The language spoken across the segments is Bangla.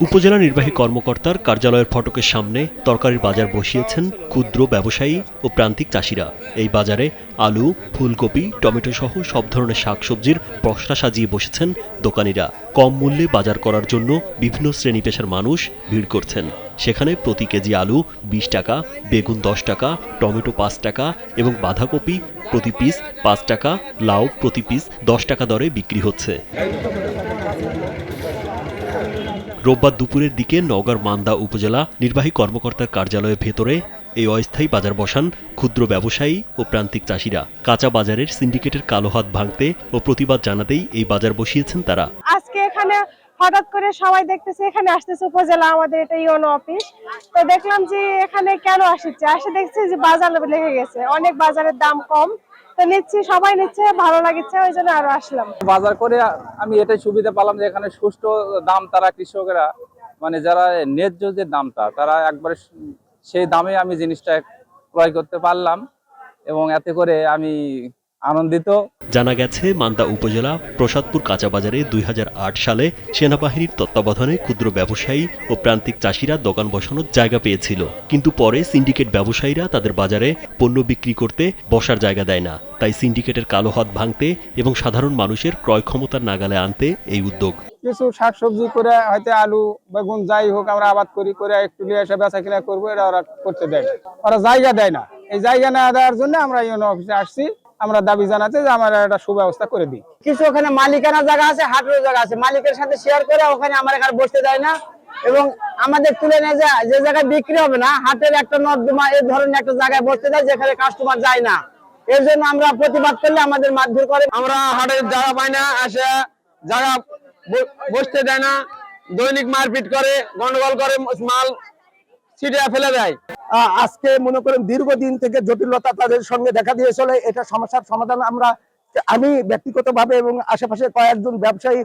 উপজেলা নির্বাহী কর্মকর্তার কার্যালয়ের ফটকের সামনে তরকারির বাজার বসিয়েছেন ক্ষুদ্র ব্যবসায়ী ও প্রান্তিক চাষিরা। এই বাজারে আলু, ফুলকপি, টমেটো সহ সব ধরনের শাকসবজির পসরা সাজিয়ে বসেছেন দোকানিরা। কম মূল্যে বাজার করার জন্য বিভিন্ন শ্রেণী পেশার মানুষ ভিড় করছেন। সেখানে প্রতি কেজি আলু 20 টাকা, বেগুন 10 টাকা, টমেটো 5 টাকা এবং বাঁধাকপি প্রতি পিস 5 টাকা, লাউ প্রতি পিস 10 টাকা দরে বিক্রি হচ্ছে। রোববার দুপুরের দিকে নওগাঁর মান্দা উপজেলা নির্বাহী কর্মকর্তার কার্যালয়ের ভেতরে এই অস্থায়ী বাজার বসান ক্ষুদ্র ব্যবসায়ী ও প্রান্তিক চাষিরা। কাঁচা বাজারের সিন্ডিকেটের কালো হাত ভাঙতে ও প্রতিবাদ জানাতেই এই বাজার বসিয়েছেন তারা। আজকে এখানে হঠাৎ করে সবাই দেখতেছে এখানে আসতেছে উপজেলা, আমাদের এটা ইউনো অফিস। তো দেখলাম যে এখানে কেন আসে দেখছি যে বাজার লেগে গেছে, অনেক বাজারের দাম কম, তো নিচ্ছি, সবাই নিচ্ছে, ভালো লাগছে, ওই জন্য আরো আসলাম। বাজার করে আমি এটাই সুবিধা পেলাম যে এখানে সুষ্ঠু দাম তারা কৃষকেরা মানে যারা ন্যায্য যে দামটা তারা একবারে সেই দামে আমি জিনিসটা ক্রয় করতে পারলাম এবং এতে করে আমি আনন্দিত। জানা গেছে মান্দা উপজেলা প্রসাদপুর কাঁচা বাজারে 2008 সালে সেনাবাহিনীর তত্ত্বাবধানে ক্ষুদ্র ব্যবসায়ী ও প্রান্তিক চাষিরা দোকান বসানোর জায়গা পেয়েছিল, কিন্তু পরে সিন্ডিকেট ব্যবসায়ীরা তাদের বাজারে পণ্য বিক্রি করতে বসার জায়গা দেয় না। তাই সিন্ডিকেটের কালো হাত ভাঙতে এবং সাধারণ মানুষের ক্রয় ক্ষমতার নাগালে আনতে এই উদ্যোগ। কিছু শাকসবজি করে হয়তো আলু বেগুন যাই হোক আমরা আবাদ করে একটু নিয়ে এসে বেচা কিনা করবো, এটা ওরা করতে দেয় না, ওরা জায়গা দেয় না। এই জায়গা না দেওয়ার জন্য আমরা ইউনো অফিসে আসছি, আমরা দাবি জানাতে যে আমরা একটা সুব্যবস্থা করে দিই। কিছু ওখানে মালিকানা জায়গা আছে, হাটের জায়গা আছে, মালিকের সাথে শেয়ার করে ওখানে আমার এখানে বসতে দেয় না এবং আমাদের তুলে নিয়ে যে জায়গায় বিক্রি হবে না, হাটের একটা নর্দমা এই ধরনের একটা জায়গায় বসতে দেয় যেখানে কাস্টমার যায় না। এর জন্য আমরা প্রতিবাদ করলে আমাদের মারধর করে। আমরা হাটের জায়গা পাই না, আসে জায়গা বসতে দেয় না, দৈনিক মারপিট করে, গন্ডগোল করে, মাল ছিটিয়ে ফেলে দেয়। আজকে মনে করেন দীর্ঘদিন থেকে জটিলতা তাদের সঙ্গে দেখা দিয়ে চলে, এটা সমস্যার সমাধান আমি ব্যক্তিগতভাবে এবং আশেপাশে কয়েকজন ব্যবসায়ী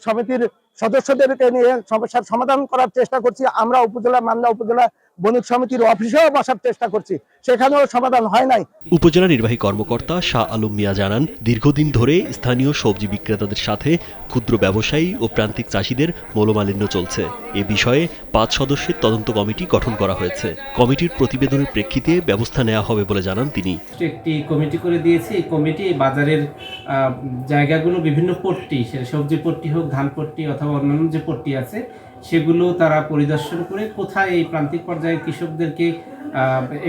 সমিতির সদস্যদেরকে নিয়ে সমস্যার সমাধান করার চেষ্টা করছি। আমরা মান্দা উপজেলা বণিক সমিতির অফিসেও বসার চেষ্টা করছি, সেখানেও সমাধান হয় নাই। উপজেলা নির্বাহী কর্মকর্তা শাহ আলম মিয়া জানান, দীর্ঘদিন ধরে স্থানীয় সবজি বিক্রেতাদের সাথে ক্ষুদ্র ব্যবসায়ী ও প্রান্তিক চাষিদের মনোমালিন্য চলছে। এ বিষয়ে 5 সদস্যের তদন্ত কমিটি গঠন করা হয়েছে। কমিটির প্রতিবেদনের প্রেক্ষিতে ব্যবস্থা নেওয়া হবে বলে জানান তিনি। একটি কমিটি করে দিয়েছে। এই কমিটি বাজারের জায়গাগুলো বিভিন্ন পট্টি, সবজি পট্টি হোক, ধান পট্টি অথবা অন্যান্য যে পট্টি আছে সেগুলো তারা পরিদর্শন করে কোথায় এই প্রান্তিক পর্যায়ে কৃষকদেরকে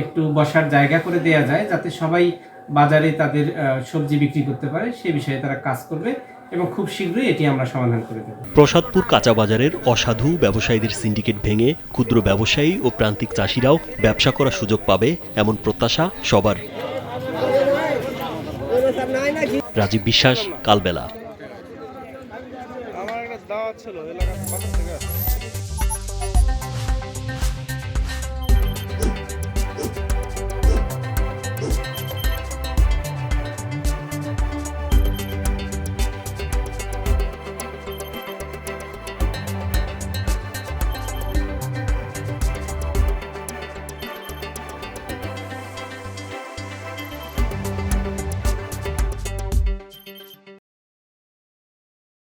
একটু বসার জায়গা করে দেয়া যায় যাতে সবাই বাজারে তাদের সবজি বিক্রি করতে পারে, সে বিষয়ে তারা কাজ করবে এবং খুব শীঘ্রই এটি আমরা সমাধান করে দেব। প্রসাদপুর কাঁচা বাজারের অসাধু ব্যবসায়ীদের সিন্ডিকেট ভেঙে ক্ষুদ্র ব্যবসায়ী ও প্রান্তিক চাষিরাও ব্যবসা করার সুযোগ পাবে, এমন প্রত্যাশা সবার। রাজীব বিশ্বাস, কালবেলা।